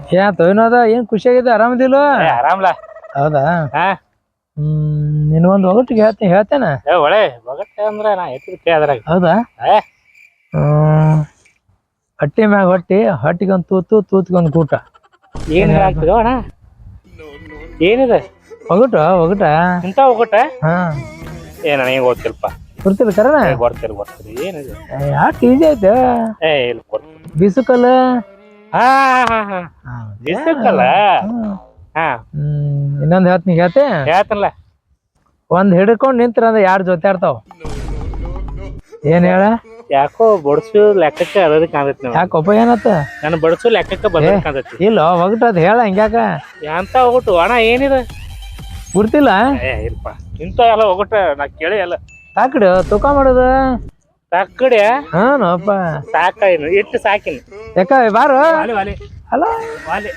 ಏನಾಯ್ತು ಏನದ ಏನ್ ಖುಷಿಯಾಗಿದೆ ಆರಾಮದಿಲ್ಲ ಆರಾಮ್ಲಾ. ಹೌದಾ ಹಾ ನಿನ್ಗೊಂದು ಒಗಟ್ಟಿಗೆ ಹೇಳ್ತೇನೆ ಒಳ್ಳೆ ಒಗಟ್ಟೆ ಅಂದ್ರ ನಾ ಎತ್ತಿದ ಅದ್ರಾಗ. ಹೌದಾ ಏ ಹೊಟ್ಟಿ ಮ್ಯಾಗ ಹೊಟ್ಟಿಗೊಂದು ತೂತ್ಗೊಂದು ಕೂಟ ಏನ್ ಹೇಳಾಕ್ತಿರೋ ಅಣ್ಣ? ಏನಿದೆ ಒಗಟ ಇಂತ ಒಗಟ? ಹಾ ಏನ ನನಗೆ ಗೊತ್ತಿಲ್ಪ. ಗೊತ್ತಿಲ್ಲ ಕರನ ಗೊತ್ತಿರಿ ಏನಿದೆ? ಯಾಕೆ ಈಜಿ ಆಯ್ತು ಏ ಇಲ್ಲ ಬಿಸುಕಲ್ಲ ಹಾ ಹಾ ಹಾ ಬಿಸಕ್ಕಲ್ಲ. ಹಾ ಇನ್ನೊಂದ್ ಹೇಳ್ತೆ ಹೇಳ್ತನಲ್ಲ. ಒಂದ್ ಹಿಡ್ಕೊಂಡ್ ನಿಂತ್ರ ಅಂದ್ರೆ ಯಾರ್ ಜೊತೆ ಆಡ್ತಾವ ಏನ್ ಹೇಳ? ಯಾಕೋ ಬಡ್ಸು ಲೆಕ್ಕಕ್ಕೆ ಅದ ಕಾಣತೈತಿ. ಯಾಕೊಪ್ಪ ಏನತ್ತ ನಾನು ಬಡ್ಸು ಲೆಕ್ಕಕ್ಕೆ ಬದ ಕಾಣತೈತಿ. ಇಲ್ಲ ಒಗಟದ್ ಹೇಳ ಹಂಗ್ಯಾಕ ಎಂತ ಒಗಟು ಅಣ್ಣ ಏನಿದೆ? ಗುರ್ತಿಲ್ಲ ಏ ಇಲ್ಪ ಇಂತ ಎಲ್ಲ ಒಗಟ ನಾ ಕೇಳಿ ಎಲ್ಲ. ತಾಕಡು ತೂಕ ಮಾಡುದು ತಕ್ಕಡೆ ಹಾನಪ್ಪ ಸಾಕಾಯಿನು ಇಟ್ಟು ಸಾಕಿನ ಯಾಕ ಬಾರು ವಾಲೆ ವಾಲೆ ಅಲ್ಲ ವಾಲೆ